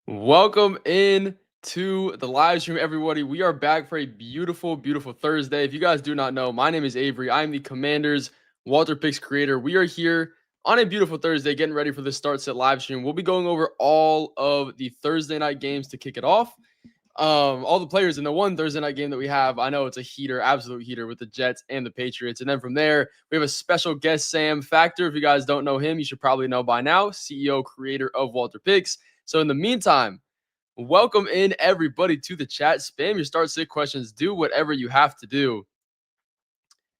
Welcome in to the live stream, everybody. We are back for a beautiful, beautiful Thursday. If you guys do not know, my name is Avery. I'm the Commanders Walter Picks creator. We are here on a beautiful Thursday, getting ready for the Start Set live stream. We'll be going over all of the Thursday night games to kick it off. All the players in the one Thursday night game that we have. I know it's a heater, absolute heater with the Jets and the Patriots. And then from there, we have a special guest, Sam Factor. If you guys don't know him, you should probably know by now, CEO, creator of Walter Picks. So in the meantime, welcome in everybody to the chat. Spam your start sit questions. Do whatever you have to do.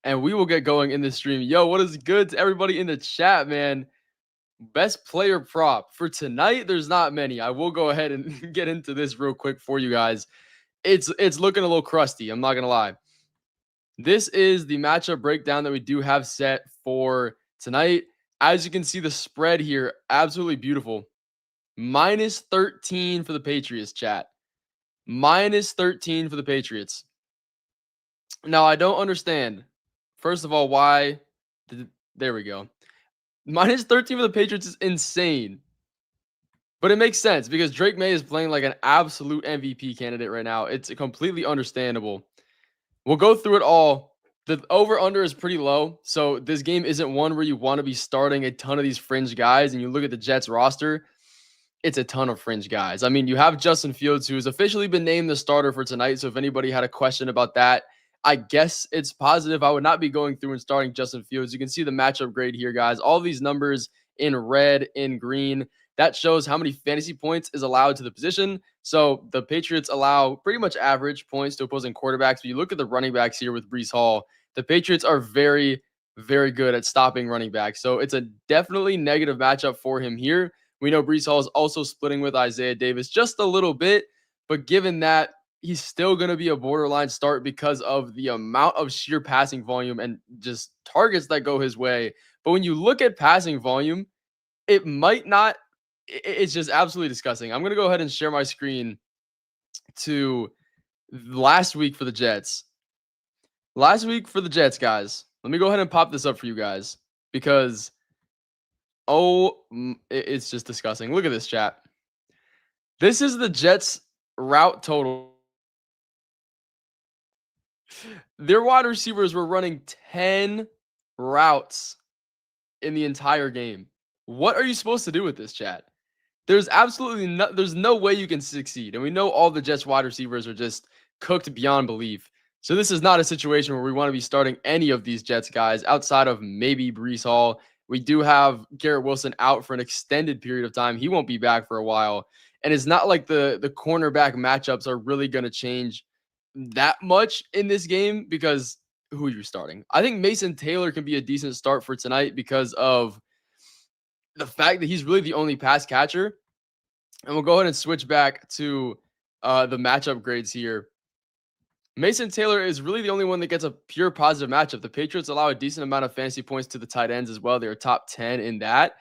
And we will get going in this stream. Yo, what is good to everybody in the chat, man? Best player prop for tonight. There's not many. I will go ahead and get into this real quick for you guys. It's looking a little crusty. I'm not gonna lie. This is the matchup breakdown that we do have set for tonight. As you can see, the spread here, absolutely beautiful. -13 for the Patriots, chat. -13 for the Patriots. Now, I don't understand. First of all, why? There we go. -13 for the Patriots is insane. But it makes sense because Drake Maye is playing like an absolute MVP candidate right now. It's completely understandable. We'll go through it all. The over-under is pretty low. So this game isn't one where you want to be starting a ton of these fringe guys. And you look at the Jets roster, it's a ton of fringe guys. I mean, you have Justin Fields, who has officially been named the starter for tonight. So if anybody had a question about that, I guess it's positive. I would not be going through and starting Justin Fields. You can see the matchup grade here, guys. All these numbers in red, in green. That shows how many fantasy points is allowed to the position. So the Patriots allow pretty much average points to opposing quarterbacks. But you look at the running backs here with Breece Hall. The Patriots are very, very good at stopping running backs. So it's a definitely negative matchup for him here. We know Breece Hall is also splitting with Isaiah Davis just a little bit. But given that, he's still going to be a borderline start because of the amount of sheer passing volume and just targets that go his way. But when you look at passing volume, it might not. It's just absolutely disgusting. I'm going to go ahead and share my screen to last week for the Jets. Last week for the Jets, guys. Let me go ahead and pop this up for you guys because, it's just disgusting. Look at this, chat. This is the Jets route total. Their wide receivers were running 10 routes in the entire game. What are you supposed to do with this, chat? There's no way you can succeed. And we know all the Jets wide receivers are just cooked beyond belief. So this is not a situation where we want to be starting any of these Jets guys outside of maybe Breece Hall. We do have Garrett Wilson out for an extended period of time. He won't be back for a while. And it's not like the cornerback matchups are really going to change that much in this game because who are you starting? I think Mason Taylor can be a decent start for tonight because of the fact that he's really the only pass catcher. And we'll go ahead and switch back to the matchup grades here. Mason Taylor is really the only one that gets a pure positive matchup. The Patriots allow a decent amount of fantasy points to the tight ends as well. They're top 10 in that.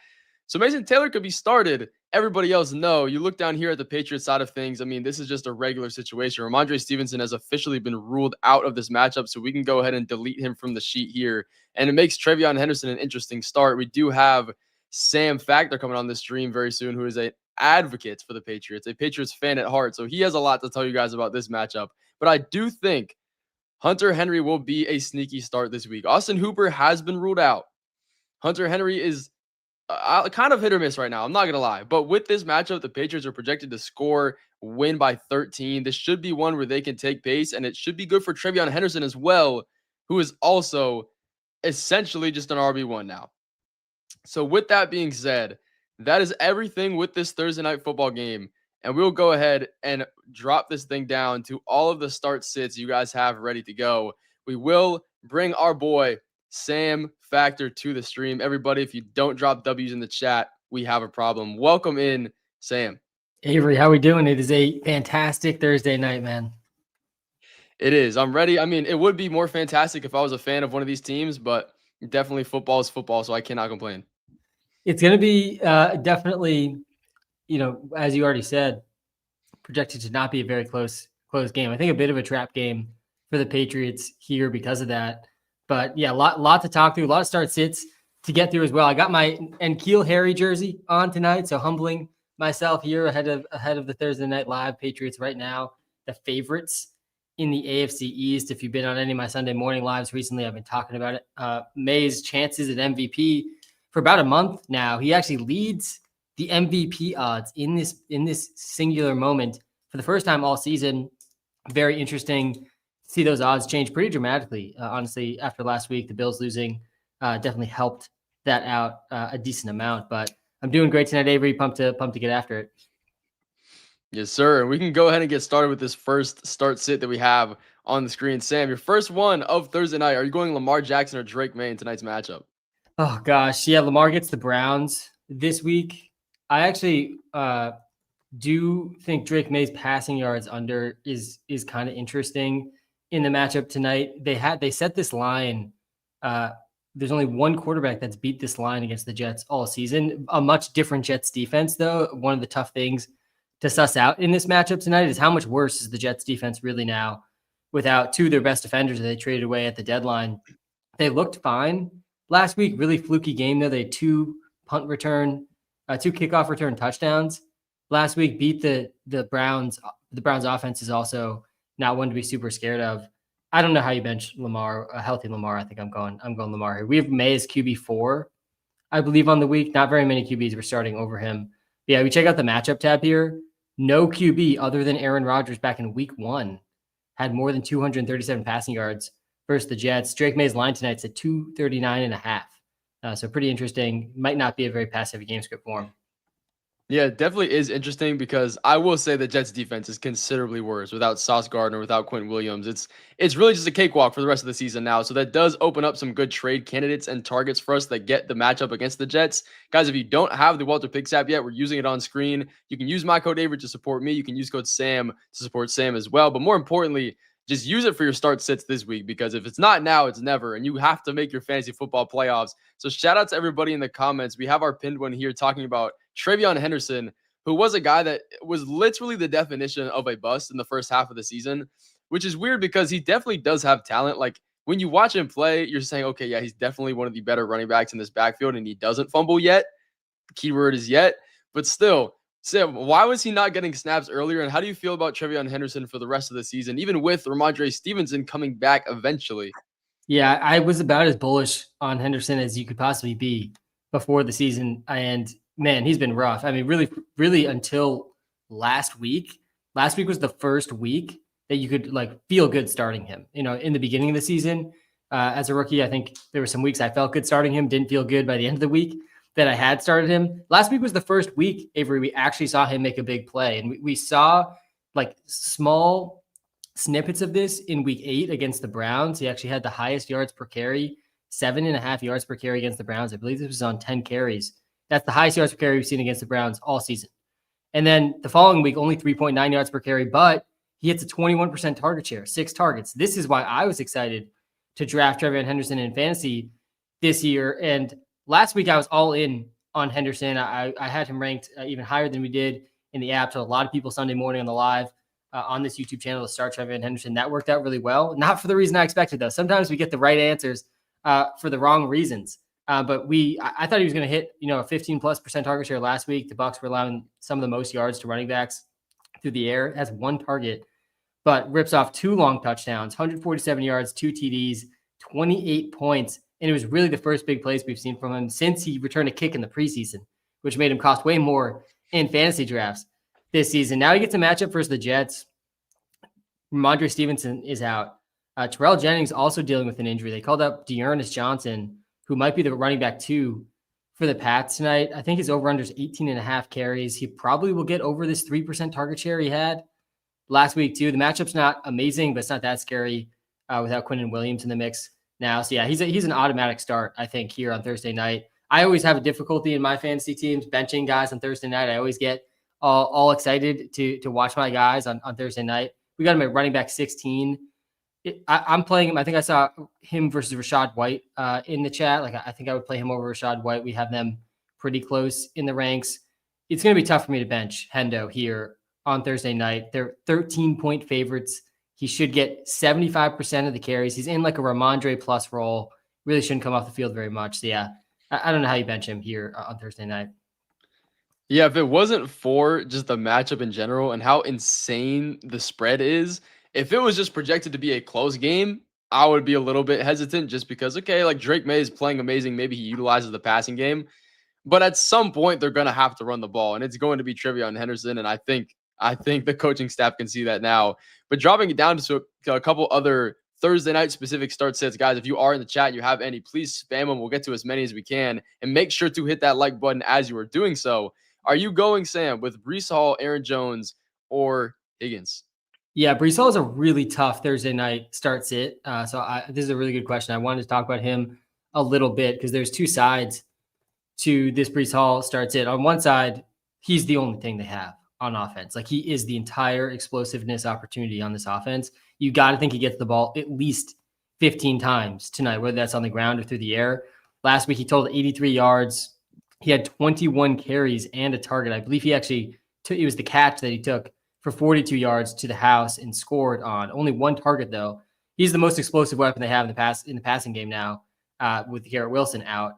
So Mason Taylor could be started. Everybody else, no. You look down here at the Patriots side of things. I mean, this is just a regular situation. Ramondre Stevenson has officially been ruled out of this matchup, so we can go ahead and delete him from the sheet here. And it makes Trevion Henderson an interesting start. We do have Sam Factor coming on the stream very soon, who is an advocate for the Patriots, a Patriots fan at heart. So he has a lot to tell you guys about this matchup. But I do think Hunter Henry will be a sneaky start this week. Austin Hooper has been ruled out. Hunter Henry is kind of hit or miss right now. I'm not going to lie. But with this matchup, the Patriots are projected to win by 13. This should be one where they can take pace, and it should be good for Trevion Henderson as well, who is also essentially just an RB1 now. So with that being said, that is everything with this Thursday night football game. And we'll go ahead and drop this thing down to all of the start sits you guys have ready to go. We will bring our boy Sam Factor to the stream. Everybody, if you don't drop W's in the chat, we have a problem. Welcome in, Sam. Avery, how we doing? It is a fantastic Thursday night, man. It is. I'm ready. I mean, it would be more fantastic if I was a fan of one of these teams, but definitely football is football, so I cannot complain. It's going to be definitely, as you already said, projected to not be a very close game. I think a bit of a trap game for the Patriots here because of that. But yeah, a lot to talk through, a lot of start sits to get through as well. I got my N'Keal Harry jersey on tonight, so humbling myself here ahead of the Thursday Night Live. Patriots right now, the favorites in the AFC East. If you've been on any of my Sunday morning lives recently, I've been talking about it. Maye's chances at MVP for about a month now. He actually leads the MVP odds in this singular moment for the first time all season. Very interesting to see those odds change pretty dramatically. Honestly, after last week, the Bills losing definitely helped that out a decent amount. But I'm doing great tonight, Avery. Pumped to get after it. Yes, sir. And we can go ahead and get started with this first start sit that we have on the screen. Sam, your first one of Thursday night. Are you going Lamar Jackson or Drake May in tonight's matchup? Oh gosh, yeah. Lamar gets the Browns this week. I actually do think Drake May's passing yards under is kind of interesting in the matchup tonight. They set this line. There's only one quarterback that's beat this line against the Jets all season. A much different Jets defense, though. One of the tough things to suss out in this matchup tonight is how much worse is the Jets defense really now without two of their best defenders that they traded away at the deadline. They looked fine last week. Really fluky game, though. They had two kickoff return touchdowns last week. Beat the Browns. The Browns offense is also not one to be super scared of. I don't know how you bench Lamar, a healthy Lamar. I think I'm going Lamar here. We have Maye as QB4, I believe, on the week. Not very many QBs were starting over him. But yeah, we check out the matchup tab here. No QB other than Aaron Rodgers back in week 1 had more than 237 passing yards versus the Jets. Drake May's line tonight's at 239.5. So pretty interesting. Might not be a very pass-heavy game script for him. Yeah, it definitely is interesting because I will say the Jets defense is considerably worse without Sauce Gardner, without Quentin Williams. It's really just a cakewalk for the rest of the season now. So that does open up some good trade candidates and targets for us that get the matchup against the Jets. Guys, if you don't have the Walter Picks app yet, we're using it on screen. You can use my code Avery to support me. You can use code Sam to support Sam as well. But more importantly, just use it for your start sits this week, because if it's not now, it's never, and you have to make your fantasy football playoffs. So shout out to everybody in the comments. We have our pinned one here talking about Trevion Henderson, who was a guy that was literally the definition of a bust in the first half of the season, which is weird because he definitely does have talent. Like when you watch him play, you're saying, okay, yeah, he's definitely one of the better running backs in this backfield, and he doesn't fumble yet. The keyword is yet, but still. Sam, why was he not getting snaps earlier? And how do you feel about Trevion Henderson for the rest of the season, even with Ramondre Stevenson coming back eventually? Yeah, I was about as bullish on Henderson as you could possibly be before the season. And man, he's been rough. I mean, really until last week. Last week was the first week that you could feel good starting him. In the beginning of the season, as a rookie, I think there were some weeks I felt good starting him, didn't feel good by the end of the week that I had started him. Last week was the first week, Avery, we actually saw him make a big play. And we saw small snippets of this in week 8 against the Browns. He actually had the highest yards per carry, 7.5 yards per carry against the Browns. I believe this was on 10 carries. That's the highest yards per carry we've seen against the Browns all season. And then the following week, only 3.9 yards per carry, but he hits a 21% target share, 6 targets. This is why I was excited to draft Trevion Henderson in fantasy this year. And last week, I was all in on Henderson. I had him ranked even higher than we did in the app. So a lot of people Sunday morning on the live on this YouTube channel to start Trevion Henderson. That worked out really well. Not for the reason I expected, though. Sometimes we get the right answers for the wrong reasons. But I thought he was going to hit, a 15+% target share last week. The Bucs were allowing some of the most yards to running backs through the air. Has 1 target, but rips off 2 long touchdowns, 147 yards, 2 TDs, 28 points. And it was really the first big plays we've seen from him since he returned a kick in the preseason, which made him cost way more in fantasy drafts this season. Now he gets a matchup versus the Jets. Ramondre Stevenson is out. Terrell Jennings also dealing with an injury. They called up Dearness Johnson, who might be the running back 2 for the Pats tonight. I think his over-under is 18.5 carries. He probably will get over this 3% target share he had last week too. The matchup's not amazing, but it's not that scary without Quentin Williams in the mix now. So yeah, he's an automatic start, I think, here on Thursday night. I always have a difficulty in my fantasy teams benching guys on Thursday night. I always get all excited to watch my guys on Thursday night. We got him at running back 16. I'm playing him. I think I saw him versus Rachaad White in the chat. I think I would play him over Rachaad White. We have them pretty close in the ranks. It's going to be tough for me to bench Hendo here on Thursday night. They're 13-point favorites. He should get 75% of the carries. He's in a Ramondre plus role. Really shouldn't come off the field very much. So yeah, I don't know how you bench him here on Thursday night. Yeah, if it wasn't for just the matchup in general and how insane the spread is, if it was just projected to be a close game, I would be a little bit hesitant just because, okay, like Drake May is playing amazing. Maybe he utilizes the passing game. But at some point, they're going to have to run the ball, and it's going to be Trevion Henderson. And I think the coaching staff can see that now. But dropping it down to a couple other Thursday night specific start sets, guys. If you are in the chat and you have any, please spam them. We'll get to as many as we can, and make sure to hit that like button as you are doing so. Are you going, Sam, with Breece Hall, Aaron Jones, or Higgins? Yeah, Breece Hall is a really tough Thursday night start sit. This is a really good question. I wanted to talk about him a little bit because there's two sides to this Breece Hall starts it. On one side, he's the only thing they have on offense. Like, he is the entire explosiveness opportunity on this offense. You got to think he gets the ball at least 15 times tonight, whether that's on the ground or through the air. Last week, he totaled 83 yards. He had 21 carries and a target. I believe he actually it was the catch that he took for 42 yards to the house and scored on. Only one target, though. He's the most explosive weapon they have in the passing game now with Garrett Wilson out.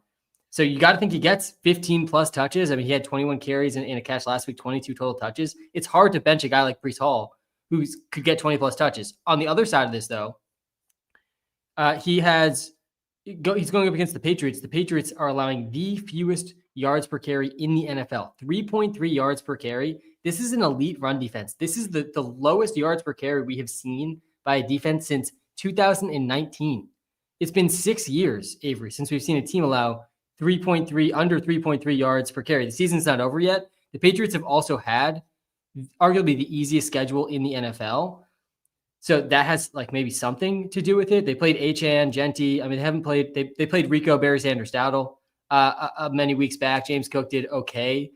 So you got to think he gets 15 plus touches. I mean, he had 21 carries in a catch last week, 22 total touches. It's hard to bench a guy like Breece Hall who could get 20 plus touches. On the other side of this, though, he's going up against the Patriots. The Patriots are allowing the fewest yards per carry in the NFL, 3.3 yards per carry. This is an elite run defense. This is the lowest yards per carry we have seen by a defense since 2019. It's been 6 years, Avery, since we've seen a team allow under 3.3 yards per carry. The season's not over yet. The Patriots have also had arguably the easiest schedule in the NFL. So that has like maybe something to do with it. They played Achane, Genty. I mean, they played Rico, Barry Sanders, Dowdle many weeks back. James Cook did okay.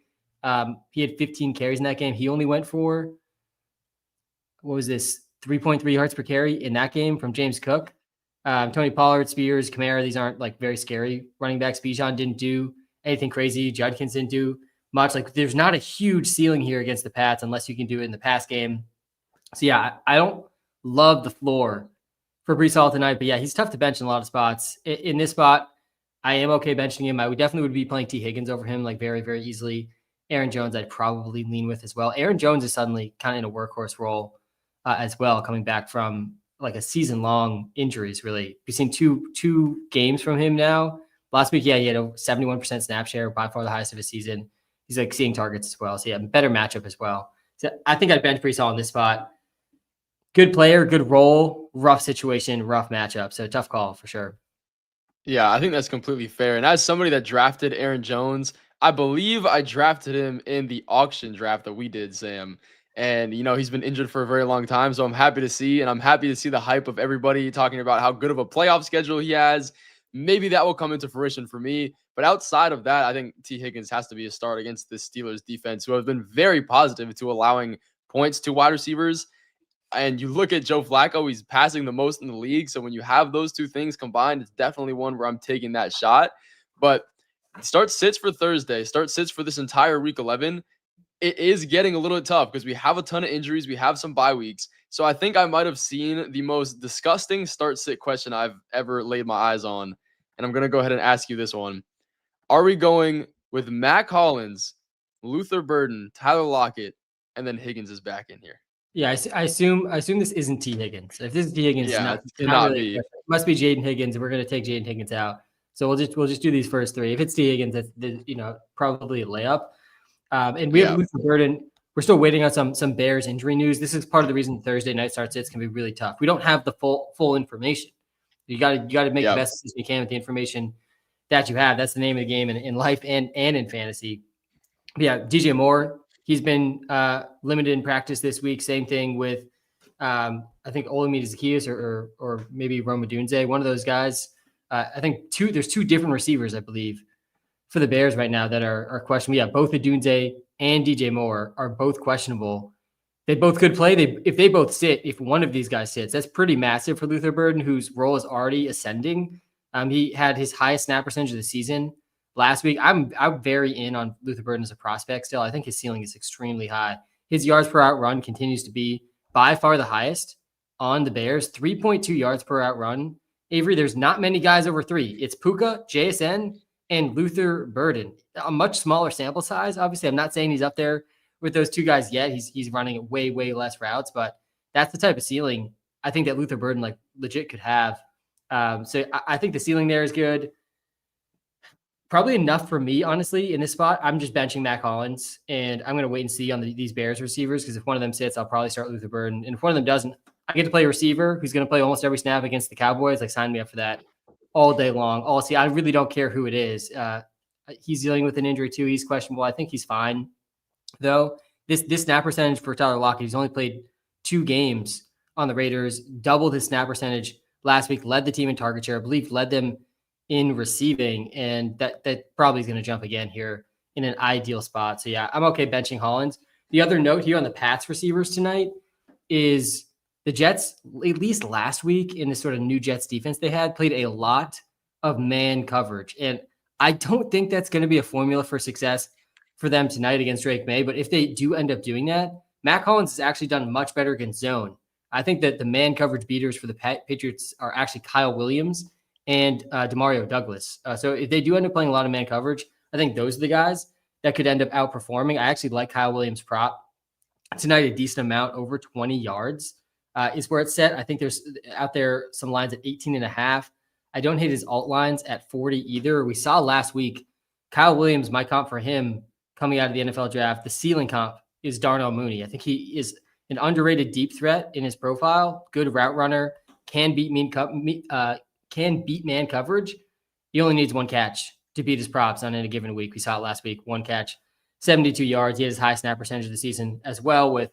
He had 15 carries in that game. He only went for, 3.3 yards per carry in that game from James Cook. Tony Pollard, Spears, Kamara, these aren't like very scary running backs. Bijan didn't do anything crazy. Judkins didn't do much. Like, there's not a huge ceiling here against the Pats unless you can do it in the pass game. So yeah, I don't love the floor for Breece Hall tonight, but yeah, he's tough to bench in a lot of spots. In this spot, I am okay benching him. I would definitely be playing T. Higgins over him, like very, very easily. Aaron Jones, I'd probably lean with as well. Aaron Jones is suddenly kind of in a workhorse role as well, coming back from like a season-long injuries, really. We've seen two games from him now. Last week, yeah, he had a 71% snap share, by far the highest of his season. He's like seeing targets as well. So yeah, better matchup as well. So I think I'd bench Breece Hall in this spot. Good player, good role, rough situation, rough matchup. So tough call for sure. Yeah, I think that's completely fair. And as somebody that drafted Aaron Jones, I believe I drafted him in the auction draft that we did, Sam. And, he's been injured for a very long time. So I'm happy to see, and I'm happy to see the hype of everybody talking about how good of a playoff schedule he has. Maybe that will come into fruition for me. But outside of that, I think T. Higgins has to be a start against the Steelers defense, who have been very positive to allowing points to wide receivers. And you look at Joe Flacco, he's passing the most in the league. So when you have those two things combined, it's definitely one where I'm taking that shot. But start sits for Thursday, start sits for this entire week 11. It is getting a little tough because we have a ton of injuries. We have some bye weeks. So I think I might have seen the most disgusting start sit question I've ever laid my eyes on. And I'm going to go ahead and ask you this one. Are we going with Matt Collins, Luther Burden, Tyler Lockett, and then Higgins is back in here? Yeah, I assume this isn't T. Higgins. If this is T. Higgins, Yeah, it's not really. It must be Jaden Higgins, and we're going to take Jaden Higgins out. So we'll just do these first three. If it's T. Higgins, that's probably a layup. And we have Luther Burden. We're still waiting on some Bears injury news. This is part of the reason Thursday night start sits can be really tough. We don't have the full information. You got to make the best decision you can with the information that you have. That's the name of the game in life and in fantasy. But yeah, DJ Moore. He's been limited in practice this week. Same thing with, I think, Olamide Zaccheaus or maybe Rome Odunze, one of those guys. I think there's two different receivers, I believe, for the Bears right now that are questionable. Yeah, both Odunze and DJ Moore are both questionable. They both could play. If they both sit, if one of these guys sits, that's pretty massive for Luther Burden, whose role is already ascending. He had his highest snap percentage of the season last week. I'm very in on Luther Burden as a prospect still. I think his ceiling is extremely high. His yards per out run continues to be by far the highest on the Bears, 3.2 yards per out run. Avery, there's not many guys over 3. It's Puka, JSN, and Luther Burden. A much smaller sample size. Obviously, I'm not saying he's up there with those two guys yet. He's running way, way less routes, but that's the type of ceiling I think that Luther Burden like legit could have. So I think the ceiling there is good. Probably enough for me, honestly, in this spot. I'm just benching Mac Hollins, and I'm going to wait and see on these Bears receivers, because if one of them sits, I'll probably start Luther Burden. And if one of them doesn't, I get to play a receiver who's going to play almost every snap against the Cowboys. Like, sign me up for that all day long. I really don't care who it is. He's dealing with an injury too. He's questionable. I think he's fine, though. This snap percentage for Tyler Lockett, he's only played 2 games on the Raiders, doubled his snap percentage last week, led the team in target share, I believe led them in receiving, and that probably is going to jump again here in an ideal spot. So yeah, I'm okay benching Hollins. The other note here on the Pats receivers tonight is the Jets, at least last week in this sort of new Jets defense they had, played a lot of man coverage. And I don't think that's going to be a formula for success for them tonight against Drake Maye. But if they do end up doing that, Mac Hollins has actually done much better against zone. I think that the man coverage beaters for the Patriots are actually Kyle Williams and Demario Douglas. So if they do end up playing a lot of man coverage, I think those are the guys that could end up outperforming. I actually like Kyle Williams' prop tonight, a decent amount, over 20 yards is where it's set. I think there's out there some lines at 18.5. I don't hate his alt lines at 40 either. We saw last week, Kyle Williams, my comp for him coming out of the NFL draft, the ceiling comp is Darnell Mooney. I think he is an underrated deep threat in his profile, good route runner, can beat man coverage. He only needs one catch to beat his props on any given week. We saw it last week, one catch, 72 yards. He had his high snap percentage of the season as well with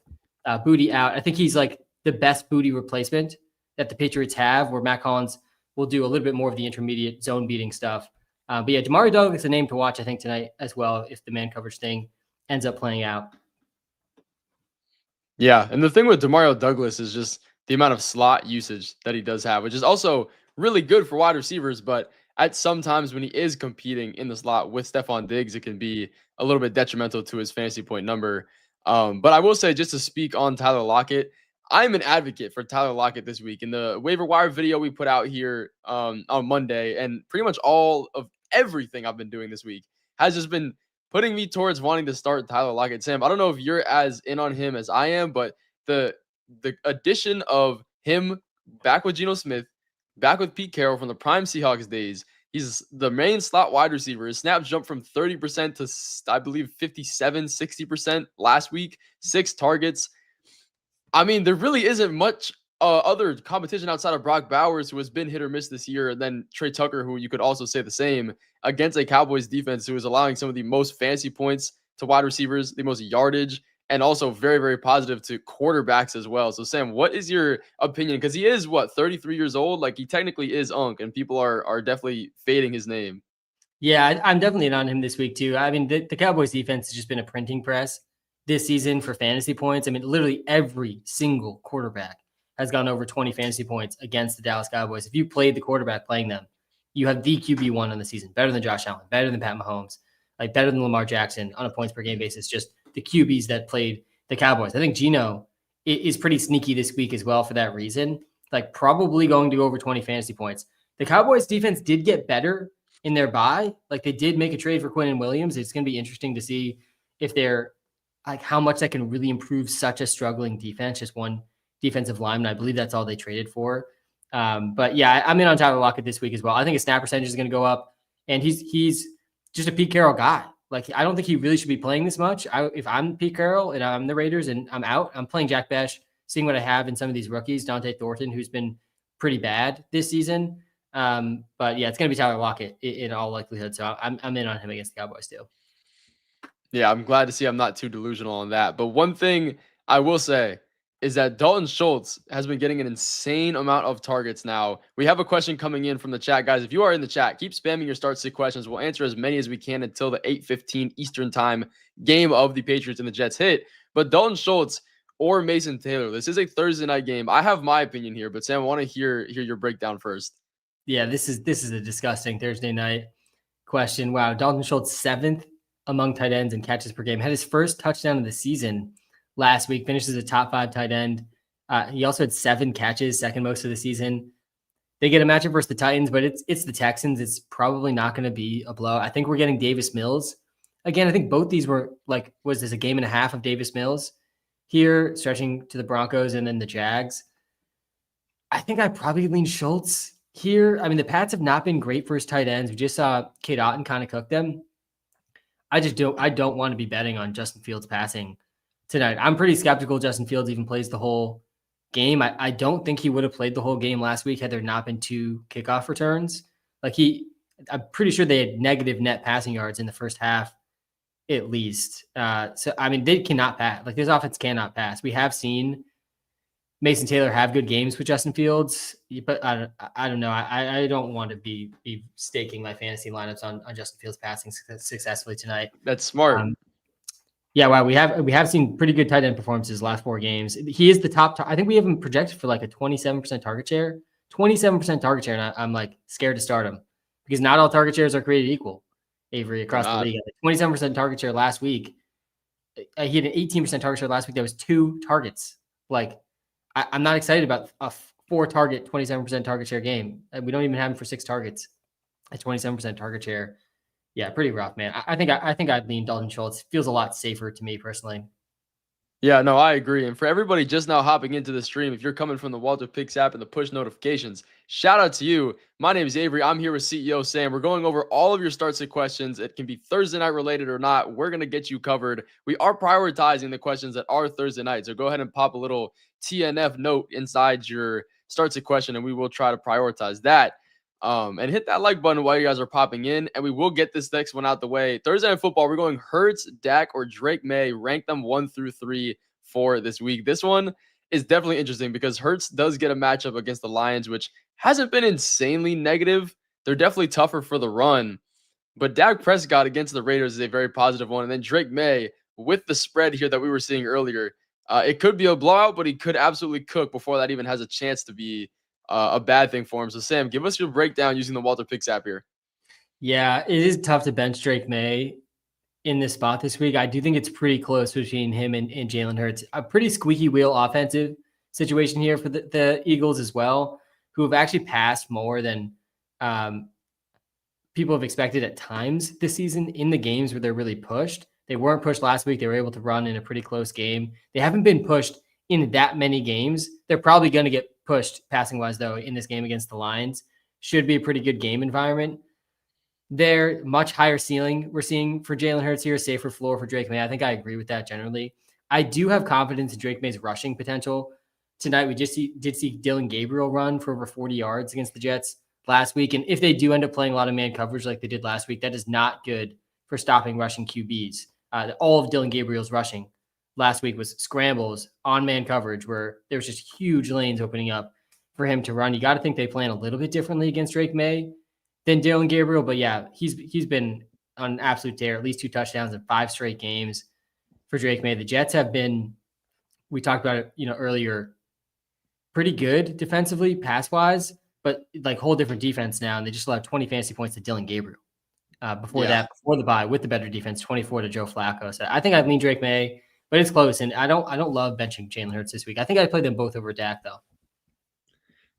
Booty out. I think he's like the best Booty replacement that the Patriots have, where Mac Hollins will do a little bit more of the intermediate zone beating stuff. But yeah, Demario Douglas is a name to watch, I think, tonight as well, if the man coverage thing ends up playing out. Yeah, and the thing with Demario Douglas is just the amount of slot usage that he does have, which is also really good for wide receivers. But at some times when he is competing in the slot with Stephon Diggs, it can be a little bit detrimental to his fantasy point number. But I will say, just to speak on Tyler Lockett, I'm an advocate for Tyler Lockett this week. In the waiver wire video we put out here on Monday, and pretty much all of everything I've been doing this week has just been putting me towards wanting to start Tyler Lockett. Sam, I don't know if you're as in on him as I am, but the addition of him back with Geno Smith, back with Pete Carroll from the prime Seahawks days, he's the main slot wide receiver. His snaps jumped from 30% to, I believe, 57, 60% last week, 6 targets. I mean, there really isn't much other competition outside of Brock Bowers, who has been hit or miss this year, and then Trey Tucker, who you could also say the same, against a Cowboys defense who is allowing some of the most fantasy points to wide receivers, the most yardage, and also very, very positive to quarterbacks as well. So, Sam, what is your opinion? Because he is, 33 years old? Like, he technically is Unk, and people are definitely fading his name. Yeah, I'm definitely in on him this week, too. I mean, the Cowboys defense has just been a printing press this season for fantasy points. I mean, literally every single quarterback has gone over 20 fantasy points against the Dallas Cowboys. If you played the quarterback playing them, you have the QB1 on the season, better than Josh Allen, better than Pat Mahomes, like better than Lamar Jackson on a points per game basis, just the QBs that played the Cowboys. I think Geno is pretty sneaky this week as well for that reason, like probably going to go over 20 fantasy points. The Cowboys defense did get better in their bye. Like, they did make a trade for Quinnen Williams. It's going to be interesting to see if they're like how much that can really improve such a struggling defense, just one defensive lineman. I believe that's all they traded for. But yeah, I'm in on Tyler Lockett this week as well. I think his snap percentage is going to go up, and he's just a Pete Carroll guy. Like, I don't think he really should be playing this much. If I'm Pete Carroll and I'm the Raiders and I'm out, I'm playing Jack Besh, seeing what I have in some of these rookies, Dante Thornton, who's been pretty bad this season. But yeah, it's going to be Tyler Lockett in all likelihood. So I'm in on him against the Cowboys too. Yeah, I'm glad to see I'm not too delusional on that. But one thing I will say is that Dalton Schultz has been getting an insane amount of targets now. We have a question coming in from the chat, guys. If you are in the chat, keep spamming your start sit questions. We'll answer as many as we can until the 8:15 Eastern time game of the Patriots and the Jets hit. But Dalton Schultz or Mason Taylor, this is a Thursday night game. I have my opinion here, but Sam, I want to hear your breakdown first. Yeah, this is a disgusting Thursday night question. Wow, Dalton Schultz 7th among tight ends and catches per game. Had his first touchdown of the season last week, finished as a top 5 tight end. He also had 7 catches, second most of the season. They get a matchup versus the Titans, but it's the Texans. It's probably not going to be a blow. I think we're getting Davis Mills. Again, I think both these were like, was this a game and a half of Davis Mills here, stretching to the Broncos and then the Jags? I think I probably lean Schultz here. I mean, the Pats have not been great for his tight ends. We just saw Kate Otten kind of cook them. I don't want to be betting on Justin Fields passing tonight. I'm pretty skeptical Justin Fields even plays the whole game. I don't think he would have played the whole game last week had there not been 2 kickoff returns. I'm pretty sure they had negative net passing yards in the first half, at least. So, I mean, they cannot pass. Like, this offense cannot pass. We have seen Mason Taylor have good games with Justin Fields, but I don't know. I don't want to be staking my fantasy lineups on Justin Fields passing successfully tonight. That's smart. Yeah, wow. We have seen pretty good tight end performances last 4 games. He is the top. I think we have him projected for like a 27% target share. 27% target share, and I'm like scared to start him because not all target shares are created equal. Avery across the league, 27% target share last week. He had an 18% target share last week. That was 2 targets. Like, I'm not excited about a 4-target, 27% target share game. We don't even have him for 6 targets. A 27% target share. Yeah, pretty rough, man. I think I'd lean Dalton Schultz. Feels a lot safer to me personally. Yeah, no, I agree. And for everybody just now hopping into the stream, if you're coming from the Walter Picks app and the push notifications, shout out to you. My name is Avery. I'm here with CEO Sam. We're going over all of your start-sit questions. It can be Thursday night related or not. We're going to get you covered. We are prioritizing the questions that are Thursday night. So go ahead and pop a little TNF note inside your start-sit question, and we will try to prioritize that. And hit that like button while you guys are popping in, and we will get this next one out the way. Thursday Night Football, we're going Hurts, Dak, or Drake Maye. Rank them 1 through 3 for this week. This one is definitely interesting because Hurts does get a matchup against the Lions, which hasn't been insanely negative. They're definitely tougher for the run, but Dak Prescott against the Raiders is a very positive one. And then Drake Maye with the spread here that we were seeing earlier. It could be a blowout, but he could absolutely cook before that even has a chance to be a bad thing for him. So, Sam, give us your breakdown using the Walter Picks app here. Yeah, it is tough to bench Drake Maye in this spot this week. I do think it's pretty close between him and Jalen Hurts. A pretty squeaky wheel offensive situation here for the Eagles as well, who have actually passed more than people have expected at times this season in the games where they're really pushed. They weren't pushed last week. They were able to run in a pretty close game. They haven't been pushed in that many games. They're probably going to get pushed passing wise though in this game against the Lions. Should be a pretty good game environment. They're much higher ceiling we're seeing for Jalen Hurts here, safer floor for Drake Maye. I think I agree with that generally. I do have confidence in Drake May's rushing potential. Tonight, we did see Dylan Gabriel run for over 40 yards against the Jets last week. And if they do end up playing a lot of man coverage like they did last week, that is not good for stopping rushing QBs. All of Dylan Gabriel's rushing last week was scrambles on man coverage where there was just huge lanes opening up for him to run. You got to think they plan a little bit differently against Drake Maye than Dylan Gabriel. But yeah, he's been on an absolute tear, at least 2 touchdowns in 5 straight games for Drake Maye. The Jets have been, we talked about it, earlier, pretty good defensively, pass-wise, but like whole different defense now, and they just allowed 20 fantasy points to Dylan Gabriel. Before the bye, with the better defense, 24 to Joe Flacco. So I think I'd lean Drake Maye, but it's close, and I don't love benching Jalen Hurts this week. I think I'd play them both over Dak, though.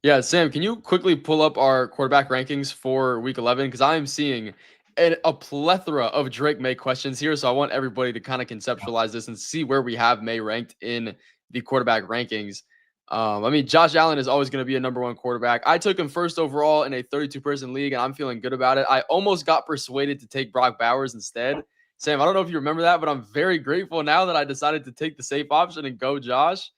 Yeah, Sam, can you quickly pull up our quarterback rankings for Week 11? Because I'm seeing a plethora of Drake Maye questions here, so I want everybody to kind of conceptualize this and see where we have Maye ranked in the quarterback rankings. Josh Allen is always going to be a number 1 quarterback. I took him first overall in a 32-person league, and I'm feeling good about it. I almost got persuaded to take Brock Bowers instead. Sam, I don't know if you remember that, but I'm very grateful now that I decided to take the safe option and go Josh.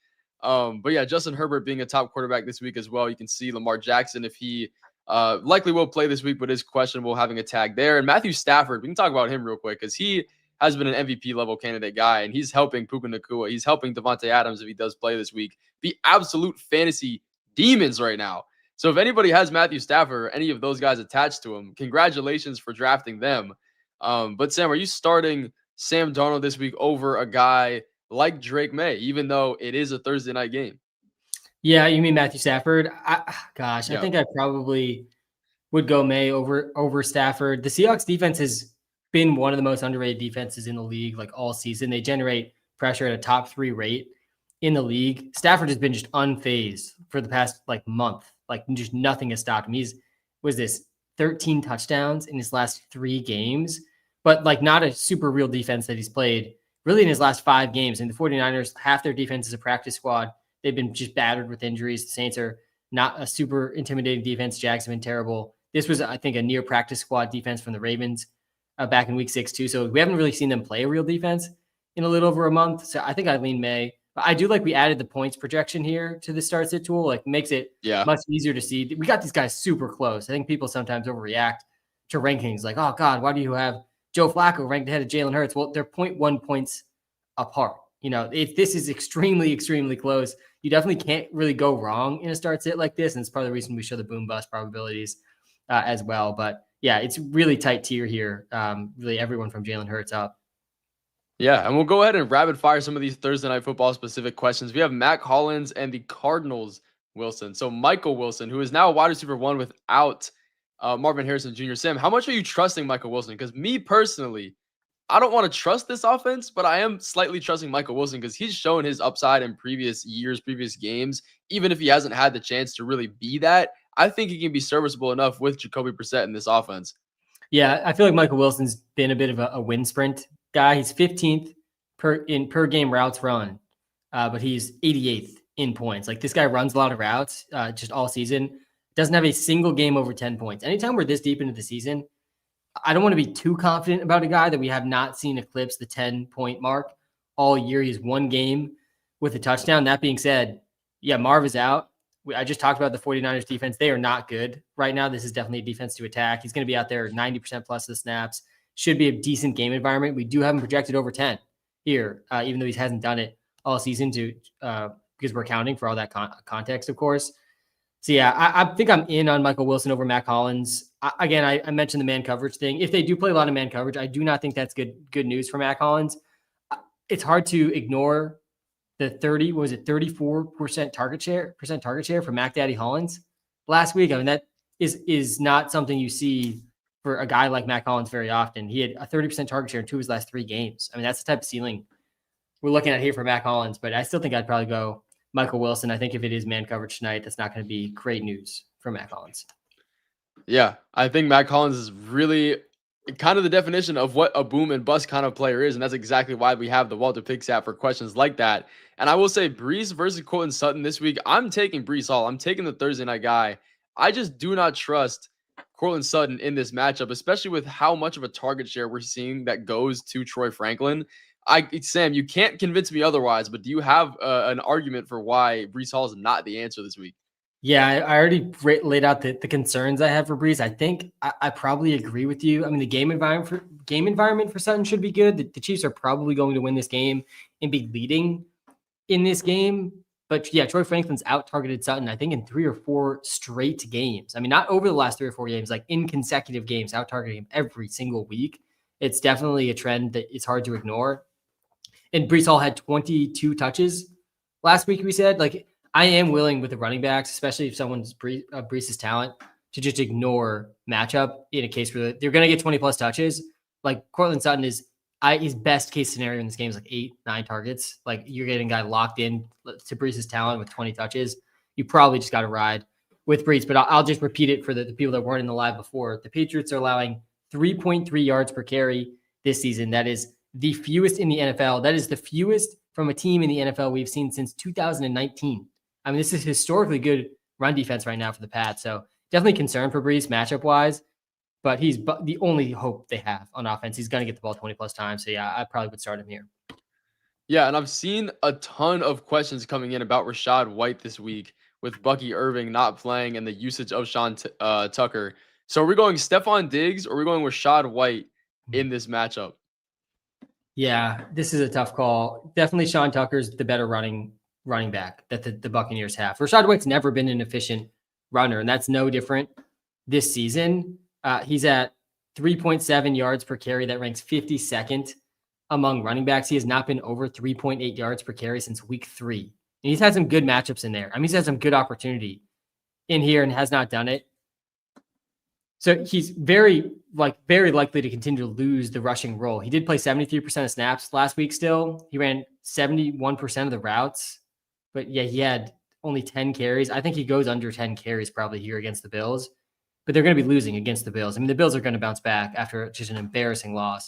But yeah, Justin Herbert being a top quarterback this week as well. You can see Lamar Jackson, if he likely will play this week, but is questionable, having a tag there. And Matthew Stafford, we can talk about him real quick because he has been an MVP level candidate guy, and he's helping Puka Nacua. He's helping Devontae Adams if he does play this week. Be absolute fantasy demons right now. So if anybody has Matthew Stafford or any of those guys attached to him, congratulations for drafting them. But Sam, are you starting Sam Darnold this week over a guy like Drake Maye, even though it is a Thursday night game? Yeah, you mean Matthew Stafford? I think I probably would go Maye over Stafford. The Seahawks defense has been one of the most underrated defenses in the league, like all season. They generate pressure at a top 3 rate in the league. Stafford has been just unfazed for the past like month. Like just nothing has stopped him. Was this 13 touchdowns in his last 3 games, but like not a super real defense that he's played really in his last 5 games. And the 49ers, half their defense is a practice squad. They've been just battered with injuries. The Saints are not a super intimidating defense. Jags have been terrible. This was, I think, a near practice squad defense from the Ravens back in week 6 too. So we haven't really seen them play a real defense in a little over a month. So I think I lean Maye. But I do like we added the points projection here to the start sit tool. Like makes it much easier to see. We got these guys super close. I think people sometimes overreact to rankings. Like, oh God, why do you have Joe Flacco ranked ahead of Jalen Hurts? Well, they're 0.1 points apart. You know, if this is extremely, extremely close, you definitely can't really go wrong in a start sit like this. And it's part of the reason we show the boom bust probabilities as well. But yeah, it's really tight tier here. Really everyone from Jalen Hurts up. Yeah, and we'll go ahead and rapid fire some of these Thursday Night Football specific questions. We have Mac Hollins and the Cardinals Wilson. So Michael Wilson, who is now wide receiver 1 without Marvin Harrison Jr. Sam, how much are you trusting Michael Wilson? Because me personally, I don't want to trust this offense, but I am slightly trusting Michael Wilson because he's shown his upside in previous years, previous games. Even if he hasn't had the chance to really be that, I think he can be serviceable enough with Jacoby Brissett in this offense. Yeah, I feel like Michael Wilson's been a bit of a wind sprint guy. He's 15th per game routes run, but he's 88th in points. Like this guy runs a lot of routes just all season. Doesn't have a single game over 10 points. Anytime we're this deep into the season, I don't want to be too confident about a guy that we have not seen eclipse the 10-point mark all year. He's 1 game with a touchdown. That being said, yeah, Marv is out. I just talked about the 49ers defense. They are not good right now. This is definitely a defense to attack. He's going to be out there 90% plus of the snaps. Should be a decent game environment. We do have him projected over 10 here, even though he hasn't done it all season because we're counting for all that context, of course. So, yeah, I think I'm in on Michael Wilson over Mac Hollins. I mentioned the man coverage thing. If they do play a lot of man coverage, I do not think that's good news for Mac Hollins. It's hard to ignore the 34% target share for Mac Daddy Hollins last week. I mean, that is not something you see for a guy like Mac Hollins very often. He had a 30% target share in 2 of his last 3 games. I mean, that's the type of ceiling we're looking at here for Mac Hollins, but I still think I'd probably go Michael Wilson. I think if it is man coverage tonight, that's not going to be great news for Mac Hollins. Yeah, I think Mac Hollins is really kind of the definition of what a boom and bust kind of player is. And that's exactly why we have the Walter Picks app for questions like that. And I will say Breece versus Courtland Sutton this week. I'm taking Breece Hall. I'm taking the Thursday night guy. I just do not trust Courtland Sutton in this matchup, especially with how much of a target share we're seeing that goes to Troy Franklin. Sam, you can't convince me otherwise, but do you have an argument for why Breece Hall is not the answer this week? Yeah, I already laid out the concerns I have for Breece. I think I probably agree with you. I mean, the game environment for Sutton should be good. The Chiefs are probably going to win this game and be leading in this game. But yeah, Troy Franklin's out-targeted Sutton, I think, in 3 or 4 straight games. I mean, not over the last 3 or 4 games, like in consecutive games, out-targeting him every single week. It's definitely a trend that it's hard to ignore. And Breece Hall had 22 touches last week, we said. Like, I am willing with the running backs, especially if someone's Breece's talent, to just ignore matchup in a case where they're going to get 20-plus touches. Like, Courtland Sutton is his best case scenario in this game is like 8-9 targets. Like, you're getting a guy locked in to Breece's talent with 20 touches. You probably just got to ride with Breece. But I'll just repeat it for the people that weren't in the live before. The Patriots are allowing 3.3 yards per carry this season. That is the fewest in the NFL. That is the fewest from a team in the NFL we've seen since 2019. I mean, this is historically good run defense right now for the Pats. So definitely concerned for Breece matchup-wise. But he's the only hope they have on offense. He's going to get the ball 20-plus times. So, yeah, I probably would start him here. Yeah, and I've seen a ton of questions coming in about Rachaad White this week with Bucky Irving not playing and the usage of Sean Tucker. So are we going Stephon Diggs or are we going Rachaad White in this matchup? Yeah, this is a tough call. Definitely Sean Tucker's the better running back that the Buccaneers have. Rachaad White's never been an efficient runner, and that's no different this season. He's at 3.7 yards per carry. That ranks 52nd among running backs. He has not been over 3.8 yards per carry since week 3. And he's had some good matchups in there. I mean, he's had some good opportunity in here and has not done it. So he's very likely to continue to lose the rushing role. He did play 73% of snaps last week still. He ran 71% of the routes but yeah, he had only 10 carries. I think he goes under 10 carries probably here against the Bills, but they're going to be losing against the Bills. I mean, the Bills are going to bounce back after just an embarrassing loss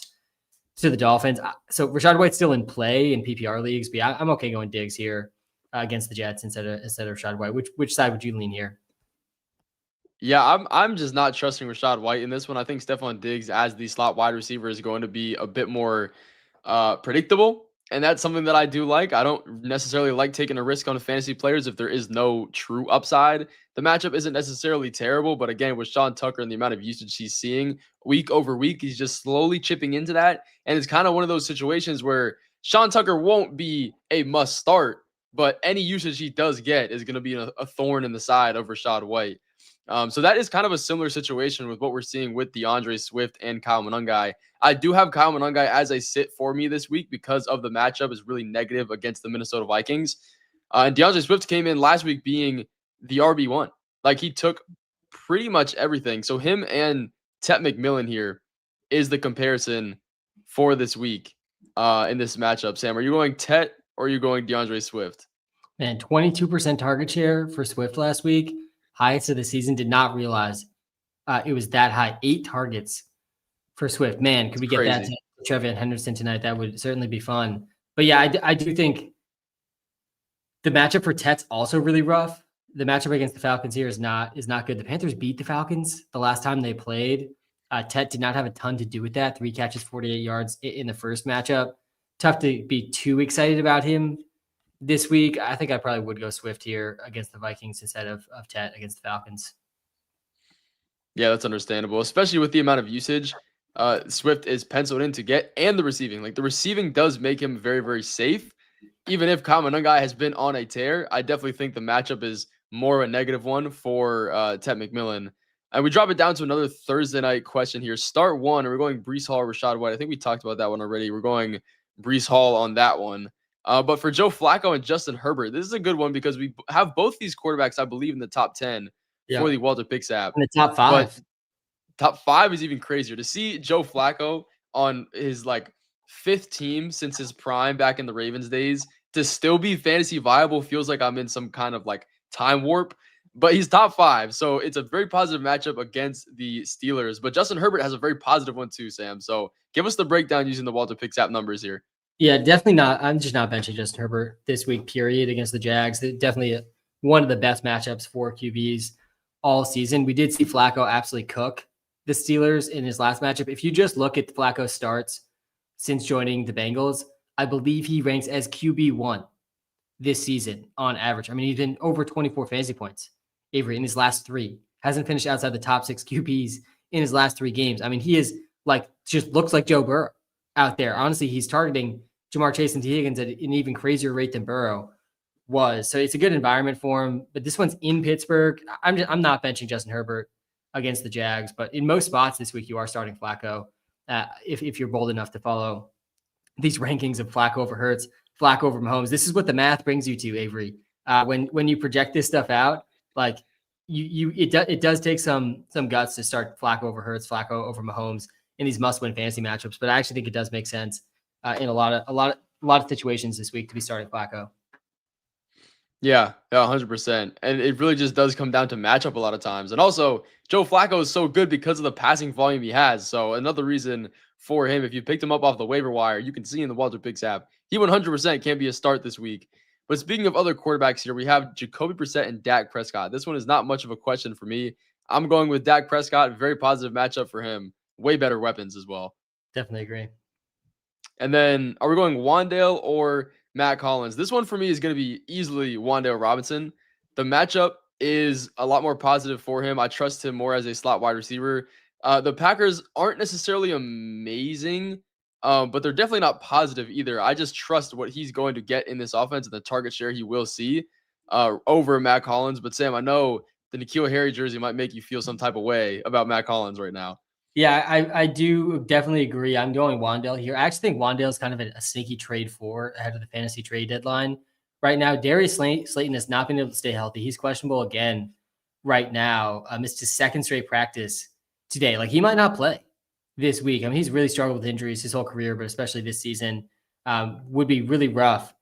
to the Dolphins. So Rachaad White's still in play in PPR leagues, but yeah, I'm okay going Diggs here against the Jets instead of Rachaad White. Which side would you lean here? Yeah, I'm just not trusting Rachaad White in this one. I think Stephon Diggs as the slot wide receiver is going to be a bit more predictable, and that's something that I do like. I don't necessarily like taking a risk on fantasy players if there is no true upside. The matchup isn't necessarily terrible, but again, with Sean Tucker and the amount of usage he's seeing week over week, he's just slowly chipping into that, and it's kind of one of those situations where Sean Tucker won't be a must start, but any usage he does get is going to be a thorn in the side of Rachaad White. So that is kind of a similar situation with what we're seeing with DeAndre Swift and Kyle Monangai. I do have Kyle Monangai as a sit for me this week because of the matchup is really negative against the Minnesota Vikings. And DeAndre Swift came in last week being the RB1. Like he took pretty much everything. So him and Tet McMillan here is the comparison for this week in this matchup. Sam, are you going Tet or are you going DeAndre Swift? Man, 22% target share for Swift last week. Highest of the season. Did not realize it was that high. 8 targets for Swift. Man, could we get that to Trevion Henderson tonight? That would certainly be fun. But yeah, I do think the matchup for Tet's also really rough. The matchup against the Falcons here is not good. The Panthers beat the Falcons the last time they played. Tet did not have a ton to do with that. 3 catches, 48 yards in the first matchup. Tough to be too excited about him this week. I think I probably would go Swift here against the Vikings instead of Tet against the Falcons. Yeah, that's understandable, especially with the amount of usage Swift is penciled in to get and the receiving. Like the receiving does make him very, very safe. Even if Kyle Monangai has been on a tear, I definitely think the matchup is more a negative one for Tet McMillan. And we drop it down to another Thursday night question here. Start one, and we're going Breece Hall, Rachaad White. I think we talked about that one already. We're going Breece Hall on that one. But for Joe Flacco and Justin Herbert, this is a good one because we have both these quarterbacks, I believe, in the top 10 for the Walter Picks app. In the top 5. But top 5 is even crazier. To see Joe Flacco on his like 5th team since his prime back in the Ravens days to still be fantasy viable feels like I'm in some kind of like time warp. But he's top 5, so it's a very positive matchup against the Steelers. But Justin Herbert has a very positive one too, Sam. So give us the breakdown using the Walter Picks app numbers here. Yeah, definitely not. I'm just not benching Justin Herbert this week, period, against the Jags. Definitely one of the best matchups for QBs all season. We did see Flacco absolutely cook the Steelers in his last matchup. If you just look at Flacco starts since joining the Bengals, I believe he ranks as QB1 this season on average. I mean, he's been over 24 fantasy points, Avery, in his last 3. Hasn't finished outside the top 6 QBs in his last 3 games. I mean, he is like, just looks like Joe Burrow out there. Honestly, he's targeting Jamar Chase and T. Higgins at an even crazier rate than Burrow was. So it's a good environment for him. But this one's in Pittsburgh. I'm not benching Justin Herbert against the Jags, but in most spots this week, you are starting Flacco. If you're bold enough to follow these rankings of Flacco over Hurts, Flacco over Mahomes, this is what the math brings you to, Avery. When you project this stuff out, like it does take some guts to start Flacco over Hurts, Flacco over Mahomes in these must-win fantasy matchups. But I actually think it does make sense in a lot of situations this week to be starting Flacco. Yeah, 100%. And it really just does come down to matchup a lot of times. And also, Joe Flacco is so good because of the passing volume he has. So another reason for him, if you picked him up off the waiver wire, you can see in the Walter Picks app, he 100% can be a start this week. But speaking of other quarterbacks here, we have Jacoby Brissett and Dak Prescott. This one is not much of a question for me. I'm going with Dak Prescott. Very positive matchup for him. Way better weapons as well. Definitely agree. And then are we going Wandale or Matt Collins? This one for me is going to be easily Wandale Robinson. The matchup is a lot more positive for him. I trust him more as a slot wide receiver. The Packers aren't necessarily amazing, but they're definitely not positive either. I just trust what he's going to get in this offense and the target share he will see over Matt Collins. But Sam, I know the N'Keal Harry jersey might make you feel some type of way about Matt Collins right now. Yeah, I do definitely agree. I'm going Wandale here. I actually think Wandale is kind of a sneaky trade for ahead of the fantasy trade deadline. Right now, Darius Slayton has not been able to stay healthy. He's questionable again right now. Missed his 2nd straight practice today. Like, he might not play this week. I mean, he's really struggled with injuries his whole career, but especially this season would be really rough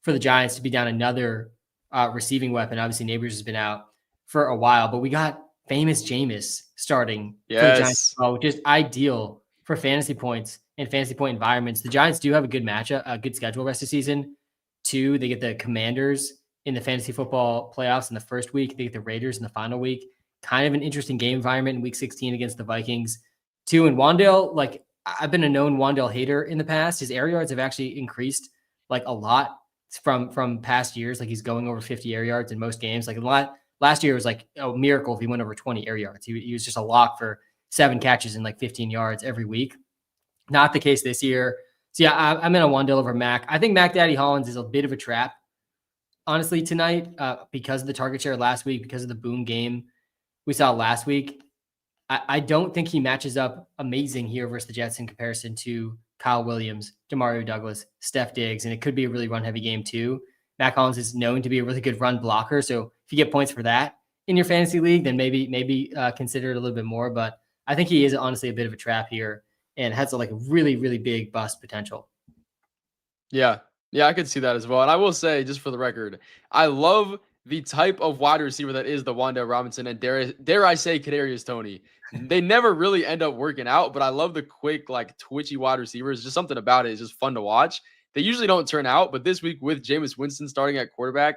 for the Giants to be down another receiving weapon. Obviously, Neighbors has been out for a while, but we got famous Jameis starting for the Giants Yes. as well, which is ideal for fantasy points and fantasy point environments. The Giants do have a good matchup, a good schedule rest of the season. Two, they get the Commanders in the fantasy football playoffs in the first week. They get the Raiders in the final week. Kind of an interesting game environment in week 16 against the Vikings. Two, and Wandale, like I've been a known Wandale hater in the past. His air yards have actually increased like a lot from past years. Like he's going over 50 air yards in most games. Like a lot last year was like a miracle if he went over 20 air yards. He was just a lock for 7 catches and like 15 yards every week. Not the case this year. So yeah, I'm in a Wandale over Mac. I think Mac Daddy Hollins is a bit of a trap, honestly, tonight because of the target share last week, because of the boom game we saw last week. I don't think he matches up amazing here versus the Jets in comparison to Kyle Williams, Demario Douglas, Steph Diggs, and it could be a really run-heavy game too. Mac Hollins is known to be a really good run blocker, so if you get points for that in your fantasy league, then maybe consider it a little bit more. But I think he is honestly a bit of a trap here and has a really, really big bust potential. Yeah. Yeah, I could see that as well. And I will say, just for the record, I love the type of wide receiver that is the Wandale Robinson and dare I say Kadarius Toney. They never really end up working out, but I love the quick, like twitchy wide receivers. Just something about it is just fun to watch. They usually don't turn out, but this week with Jameis Winston starting at quarterback,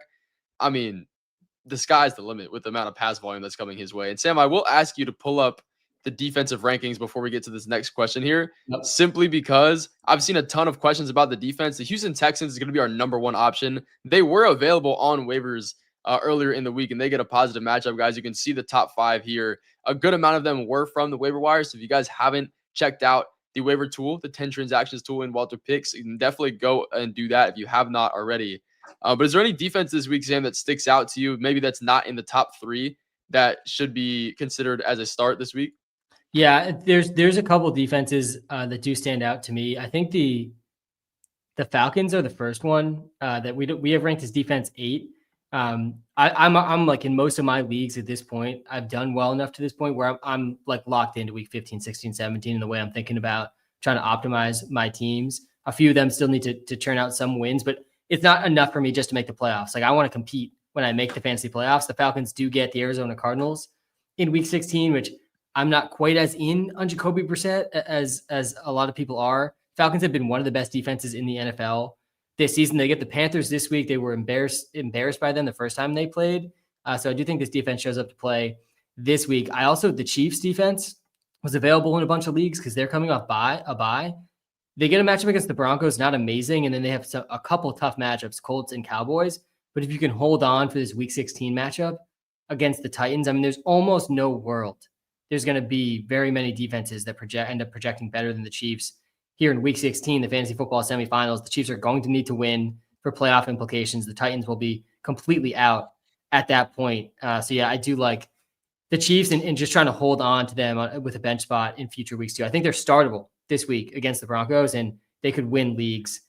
I mean, the sky's the limit with the amount of pass volume that's coming his way. And Sam, I will ask you to pull up the defensive rankings before we get to this next question here, simply because I've seen a ton of questions about the defense. The Houston Texans is going to be our number one option. They were available on waivers earlier in the week, and they get a positive matchup, guys. You can see the top 5 here. A good amount of them were from the waiver wire. So if you guys haven't checked out the waiver tool, the 10 transactions tool in Walter Picks, you can definitely go and do that if you have not already. But is there any defense this week, Sam, that sticks out to you? Maybe that's not in the top 3 that should be considered as a start this week? Yeah, there's a couple defenses that do stand out to me. I think the Falcons are the first one that we have ranked as defense 8. I'm like in most of my leagues at this point, I've done well enough to this point where I'm like locked into week 15, 16, 17 in the way I'm thinking about trying to optimize my teams. A few of them still need to churn out some wins, but it's not enough for me just to make the playoffs. Like I want to compete when I make the fantasy playoffs. The Falcons do get the Arizona Cardinals in week 16, which I'm not quite as in on Jacoby Brissett as a lot of people are. Falcons have been one of the best defenses in the NFL this season. They get the Panthers this week. They were embarrassed by them the first time they played. So I do think this defense shows up to play this week. The Chiefs defense was available in a bunch of leagues because they're coming off a bye. They get a matchup against the Broncos, not amazing. And then they have a couple tough matchups, Colts and Cowboys. But if you can hold on for this week 16 matchup against the Titans, I mean, there's almost no world there's going to be very many defenses that end up projecting better than the Chiefs here in week 16, the fantasy football semifinals. The Chiefs are going to need to win for playoff implications. The Titans will be completely out at that point. So yeah, I do like the Chiefs and just trying to hold on to them with a bench spot in future weeks too. I think they're startable this week against the Broncos, and they could win leagues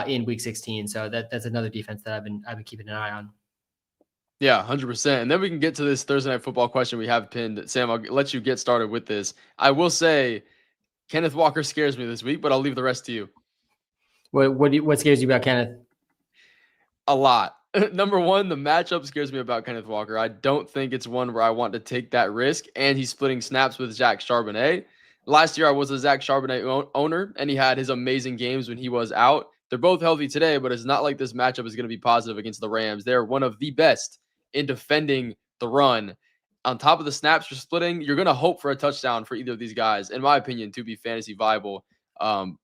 in week 16. So that's another defense that I've been keeping an eye on. Yeah, 100%. And then we can get to this Thursday Night Football question we have pinned. Sam, I'll let you get started with this. I will say Kenneth Walker scares me this week, but I'll leave the rest to you. What scares you about Kenneth? A lot. Number one, the matchup scares me about Kenneth Walker. I don't think it's one where I want to take that risk, and he's splitting snaps with Zach Charbonnet. Last year, I was a Zach Charbonnet owner, and he had his amazing games when he was out. They're both healthy today, but it's not like this matchup is going to be positive against the Rams. They're one of the best in defending the run. On top of the snaps you're splitting, you're going to hope for a touchdown for either of these guys, in my opinion, to be fantasy viable.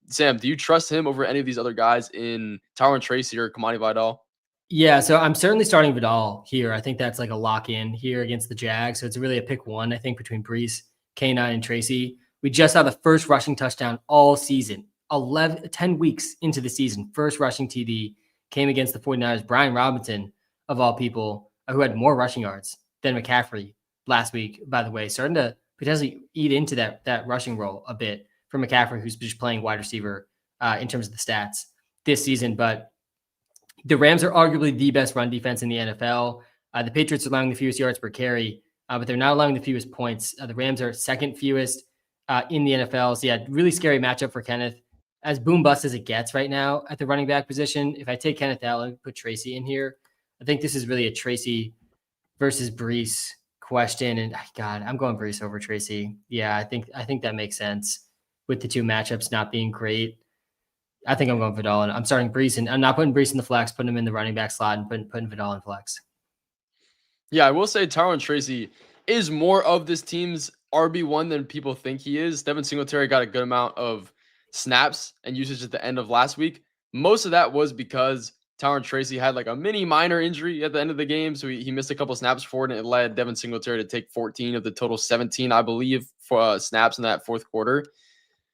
Sam, do you trust him over any of these other guys in Tyron Tracy or Kamani Vidal? Yeah, so I'm certainly starting Vidal here. I think that's like a lock-in here against the Jags. So it's really a pick one, I think, between Breece, K9, and Tracy. We just saw the first rushing touchdown all season. 10 weeks into the season, first rushing TD came against the 49ers. Brian Robinson, of all people, who had more rushing yards than McCaffrey last week, by the way, starting to potentially eat into that rushing role a bit for McCaffrey, who's just playing wide receiver in terms of the stats this season. But the Rams are arguably the best run defense in the NFL. The Patriots are allowing the fewest yards per carry, but they're not allowing the fewest points. The Rams are second fewest in the NFL. So yeah, really scary matchup for Kenneth. As boom bust as it gets right now at the running back position, if I take Kenneth out and put Tracy in here, I think this is really a Tracy versus Breece question. And God, I'm going Breece over Tracy. Yeah, I think that makes sense with the two matchups not being great. I think I'm going Vidal, and I'm starting Breece, and I'm not putting Breece in the flex, putting him in the running back slot, and putting Vidal in flex. Yeah, I will say Tyrone Tracy is more of this team's RB1 than people think he is. Devin Singletary got a good amount of snaps and usage at the end of last week. Most of that was because Tyrone Tracy had like a mini minor injury at the end of the game. So he missed a couple snaps for it, and it led Devin Singletary to take 14 of the total 17, I believe, for snaps in that fourth quarter.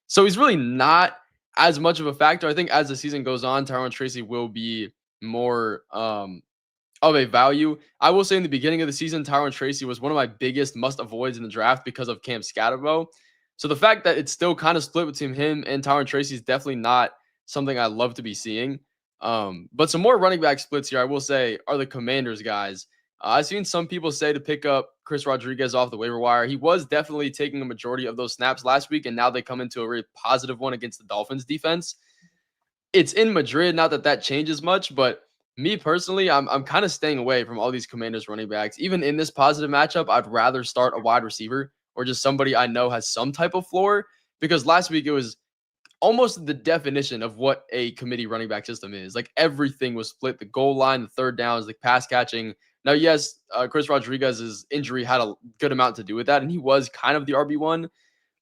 So he's really not as much of a factor. I think as the season goes on, Tyrone Tracy will be more of a value. I will say in the beginning of the season, Tyrone Tracy was one of my biggest must avoids in the draft because of Cam Scatterbo. So the fact that it's still kind of split between him and Tyrone Tracy is definitely not something I love to be seeing. But some more running back splits here, I will say, are the Commanders guys. I've seen some people say to pick up Chris Rodriguez off the waiver wire. He was definitely taking a majority of those snaps last week, and now they come into a really positive one against the Dolphins defense. It's in Madrid, not that that changes much, but me personally, I'm kind of staying away from all these Commanders running backs. Even in this positive matchup, I'd rather start a wide receiver or just somebody I know has some type of floor, because last week it was almost the definition of what a committee running back system is. Like everything was split: the goal line, the third downs, the pass catching. Now, yes, Chris Rodriguez's injury had a good amount to do with that, and he was kind of the RB1,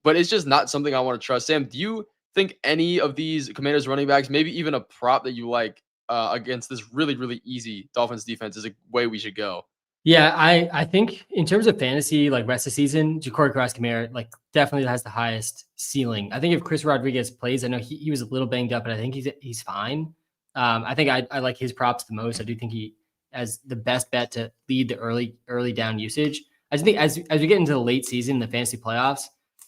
but it's just not something I want to trust. Sam, do you think any of these Commanders running backs, maybe even a prop that you like against this really, really easy Dolphins defense, is a way we should go? Yeah, I think in terms of fantasy, like rest of season, Ja'Cory Cross-Kamara like definitely has the highest ceiling. I think if Chris Rodriguez plays, I know he was a little banged up, but I think he's fine. I think I like his props the most. I do think he has the best bet to lead the early down usage. I just think as we get into the late season, the fantasy playoffs,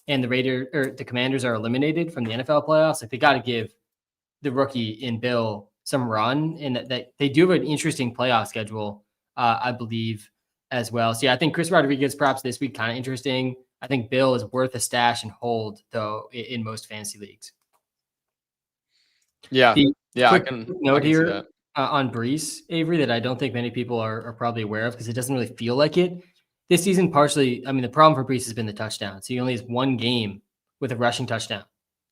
and the Commanders are eliminated from the NFL playoffs, like they got to give the rookie in Bill some run, and that they do have an interesting playoff schedule, I believe, as well. So yeah, I think Chris Rodriguez props this week kind of interesting. I think Bill is worth a stash and hold though in most fantasy leagues. Yeah, The yeah, quick I note can see here that. on Breece, Avery, that I don't think many people are probably aware of because it doesn't really feel like it this season. Partially, I mean, the problem for Breece has been the touchdown. So he only has one game with a rushing touchdown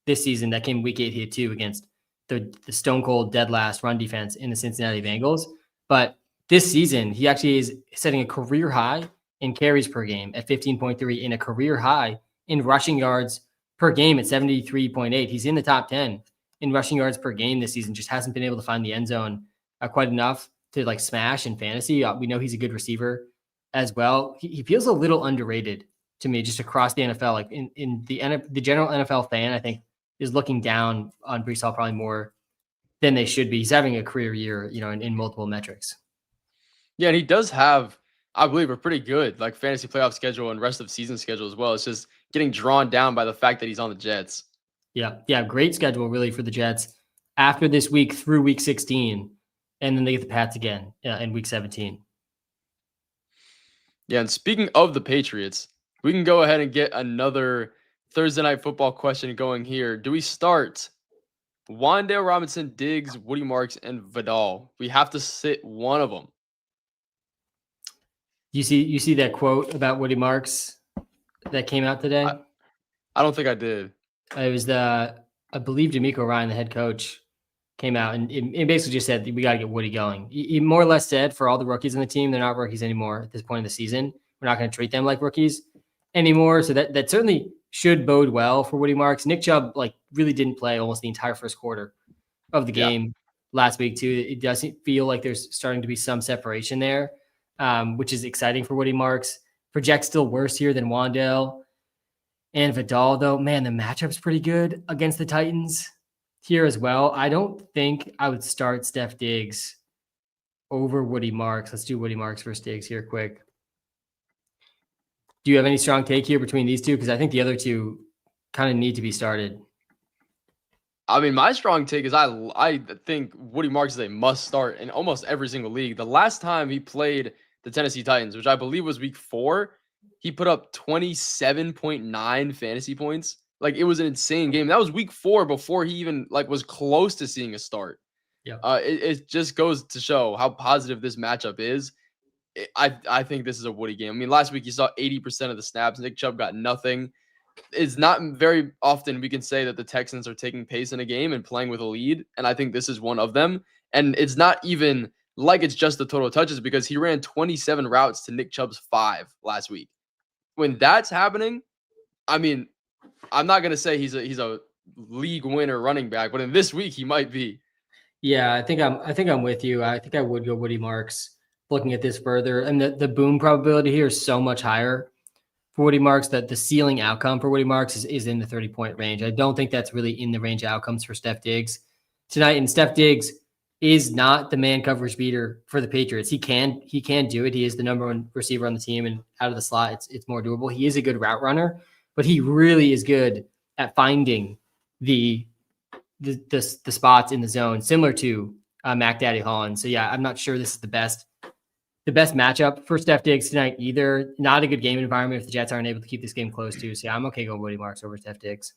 this season. That came week 8, he had 2 against the stone cold dead last run defense in the Cincinnati Bengals. But this season, he actually is setting a career high in carries per game at 15.3 and a career high in rushing yards per game at 73.8. He's in the top 10 in rushing yards per game this season, just hasn't been able to find the end zone quite enough to like smash in fantasy. We know he's a good receiver as well. He feels a little underrated to me just across the NFL. Like in the general NFL fan, I think, is looking down on Breece Hall probably more than they should be. He's having a career year, in multiple metrics. Yeah, and he does have, I believe, a pretty good like fantasy playoff schedule and rest of season schedule as well. It's just getting drawn down by the fact that he's on the Jets. Yeah, great schedule really for the Jets after this week through week 16, and then they get the Pats again in week 17. Yeah, and speaking of the Patriots, we can go ahead and get another Thursday night football question going here. Do we start Wandale Robinson, Diggs, Woody Marks, and Vidal? We have to sit one of them. You see that quote about Woody Marks that came out today? I don't think I did. It was I believe D'Amico Ryan, the head coach, came out and it basically just said we got to get Woody going. He more or less said for all the rookies in the team, they're not rookies anymore at this point in the season. We're not going to treat them like rookies anymore. So that certainly should bode well for Woody Marks. Nick Chubb really didn't play almost the entire first quarter of the game last week too. It doesn't feel like there's starting to be some separation there, which is exciting for Woody Marks. Projects still worse here than Wandale and Vidal, though. Man, the matchup's pretty good against the Titans here as well. I don't think I would start Steph Diggs over Woody Marks. Let's do Woody Marks versus Diggs here quick. Do you have any strong take here between these two? Because I think the other two kind of need to be started. I mean, my strong take is I think Woody Marks is a must start in almost every single league. The last time he played the Tennessee Titans, which I believe was week 4, he put up 27.9 fantasy points. Like, it was an insane game. That was week 4 before he even was close to seeing a start. Yeah. It just goes to show how positive this matchup is. I think this is a Woody game. I mean, last week you saw 80% of the snaps. Nick Chubb got nothing. It's not very often we can say that the Texans are taking pace in a game and playing with a lead, and I think this is one of them. And it's not even like it's just the total touches because he ran 27 routes to Nick Chubb's 5 last week. When that's happening, I mean, I'm not gonna say he's a league winner running back, but in this week he might be. Yeah, I think I'm with you. I think I would go Woody Marks looking at this further. And the boom probability here is so much higher for Woody Marks that the ceiling outcome for Woody Marks is in the 30-point range. I don't think that's really in the range of outcomes for Steph Diggs tonight. And Steph Diggs is not the man coverage beater for the Patriots. He can do it. He is the number one receiver on the team, and out of the slot, it's more doable. He is a good route runner, but he really is good at finding the spots in the zone, similar to Mac Daddy Holland. So yeah, I'm not sure this is the best matchup for Steph Diggs tonight either. Not a good game environment if the Jets aren't able to keep this game close too. So yeah, I'm okay going Woody Marks over Steph Diggs.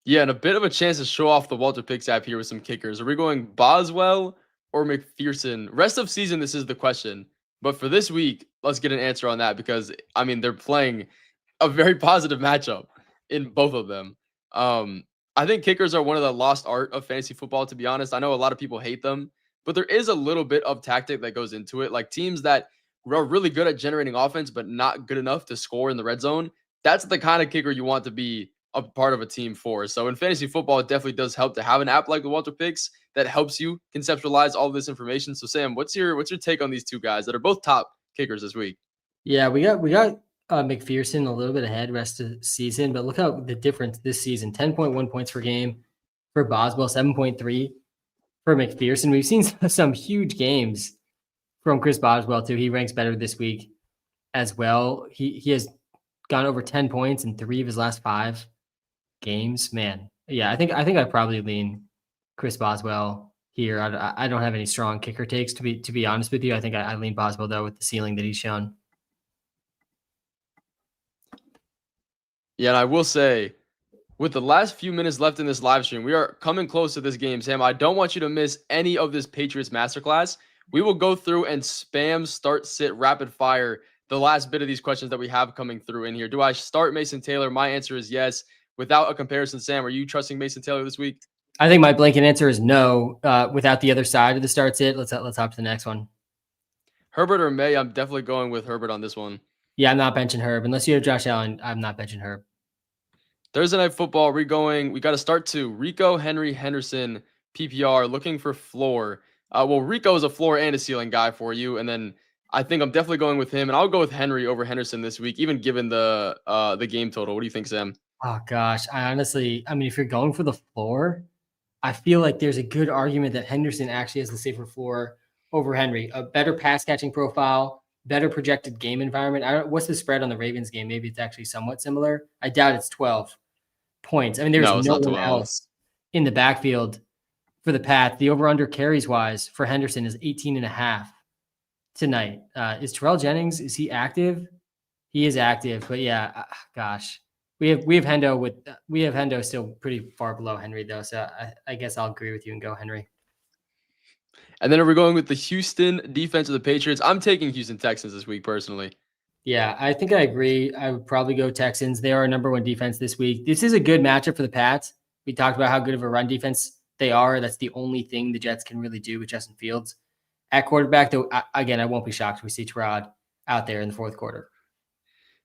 Yeah, and a bit of a chance to show off the Walter Picks app here with some kickers. Are we going Boswell or McPherson? Rest of season, this is the question. But for this week, let's get an answer on that because, I mean, they're playing a very positive matchup in both of them. I think kickers are one of the lost art of fantasy football, to be honest. I know a lot of people hate them, but there is a little bit of tactic that goes into it. Like teams that are really good at generating offense, but not good enough to score in the red zone. That's the kind of kicker you want to be a part of a team for. So in fantasy football, it definitely does help to have an app like the Walter Picks that helps you conceptualize all this information. So Sam, what's your take on these two guys that are both top kickers this week? Yeah, we got McPherson a little bit ahead rest of the season, but look how the difference this season: 10.1 points per game for Boswell, 7.3 for McPherson. We've seen some huge games from Chris Boswell too. He ranks better this week as well. He has gone over 10 points in 3 of his last 5 games. Man, yeah, I think I probably lean Chris Boswell here. I don't have any strong kicker takes to be honest with you. I think I lean Boswell though with the ceiling that he's shown. Yeah, and I will say, with the last few minutes left in this live stream, we are coming close to this game, Sam. I don't want you to miss any of this Patriots masterclass. We will go through and spam, start, sit, rapid fire the last bit of these questions that we have coming through in here. Do I start Mason Taylor? My answer is yes. Without a comparison, Sam, are you trusting Mason Taylor this week? I think my blanket answer is no. Without the other side of the start sit, let's hop to the next one. Herbert or Maye? I'm definitely going with Herbert on this one. Yeah, I'm not benching Herb. Unless you have Josh Allen, I'm not benching Herb. Thursday Night Football, we got to start to Rico, Henry, Henderson, PPR, looking for floor. Well, Rico is a floor and a ceiling guy for you. And then I think I'm definitely going with him. And I'll go with Henry over Henderson this week, even given the game total. What do you think, Sam? Oh, gosh. I mean, if you're going for the floor, I feel like there's a good argument that Henderson actually has the safer floor over Henry. A better pass catching profile, better projected game environment. What's the spread on the Ravens game? Maybe it's actually somewhat similar. I doubt it's 12 points. I mean, there's no one else in the backfield for the Pats. The over-under carries wise for Henderson is 18.5 tonight. Is Terrell Jennings, is he active? He is active, but yeah, gosh. We have Hendo still pretty far below Henry though. So I guess I'll agree with you and go Henry. And then are we going with the Houston defense of the Patriots? I'm taking Houston Texans this week personally. Yeah, I think I agree. I would probably go Texans. They are our number 1 defense this week. This is a good matchup for the Pats. We talked about how good of a run defense they are. That's the only thing the Jets can really do with Justin Fields. At quarterback, though, again, I won't be shocked if we see Terod out there in the fourth quarter.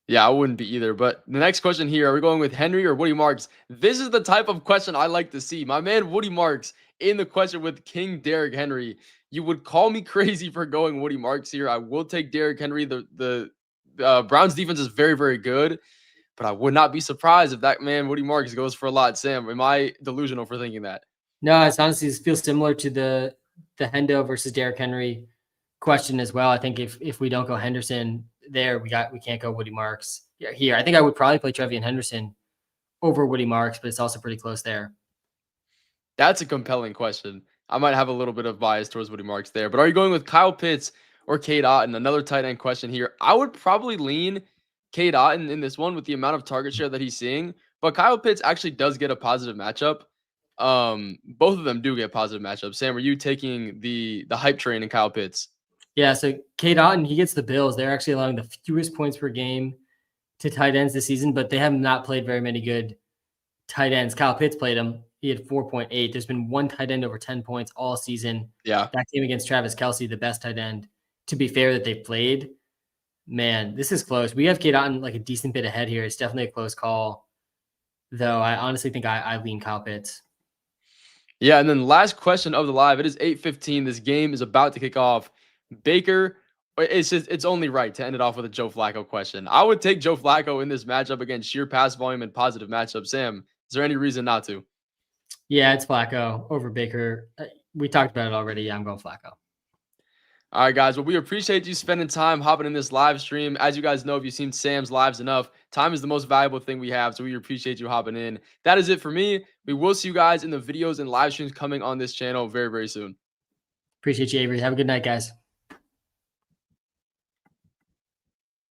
Yeah, I wouldn't be either. But the next question here, are we going with Henry or Woody Marks? This is the type of question I like to see. My man Woody Marks in the question with King Derrick Henry. You would call me crazy for going Woody Marks here. I will take Derrick Henry. The Browns defense is very, very good, but I would not be surprised if that man Woody Marks goes for a lot. Sam, am I delusional for thinking that? No, it's honestly, it feels similar to the Hendo versus Derrick Henry question as well. I think if we don't go Henderson there, we can't go Woody Marks here. I think I would probably play Trevion Henderson over Woody Marks, but it's also pretty close there. That's a compelling question. I might have a little bit of bias towards Woody Marks there, but are you going with Kyle Pitts or Cade Otton? Another tight end question here. I would probably lean Cade Otton in this one with the amount of target share that he's seeing, but Kyle Pitts actually does get a positive matchup. both of them do get positive matchups. Sam, are you taking the hype train in Kyle Pitts? Yeah, so Cade Otton, he gets the Bills. They're actually allowing the fewest points per game to tight ends this season, but they have not played very many good tight ends. Kyle Pitts played him. He had 4.8. There's been one tight end over 10 points all season. Yeah. That game against Travis Kelce, the best tight end, to be fair, that they've played. Man, this is close. We have Cade Otton like a decent bit ahead here. It's definitely a close call, though. I honestly think I lean Kyle Pitts. Yeah, and then last question of the live. It is 8:15. This game is about to kick off. Baker, it's only right to end it off with a Joe Flacco question. I would take Joe Flacco in this matchup against sheer pass volume and positive matchup. Sam, is there any reason not to? Yeah, it's Flacco over Baker. We talked about it already. Yeah, I'm going Flacco. All right, guys. Well, we appreciate you spending time hopping in this live stream. As you guys know, if you've seen Sam's lives enough, time is the most valuable thing we have. So we appreciate you hopping in. That is it for me. We will see you guys in the videos and live streams coming on this channel very, very soon. Appreciate you, Avery. Have a good night, guys.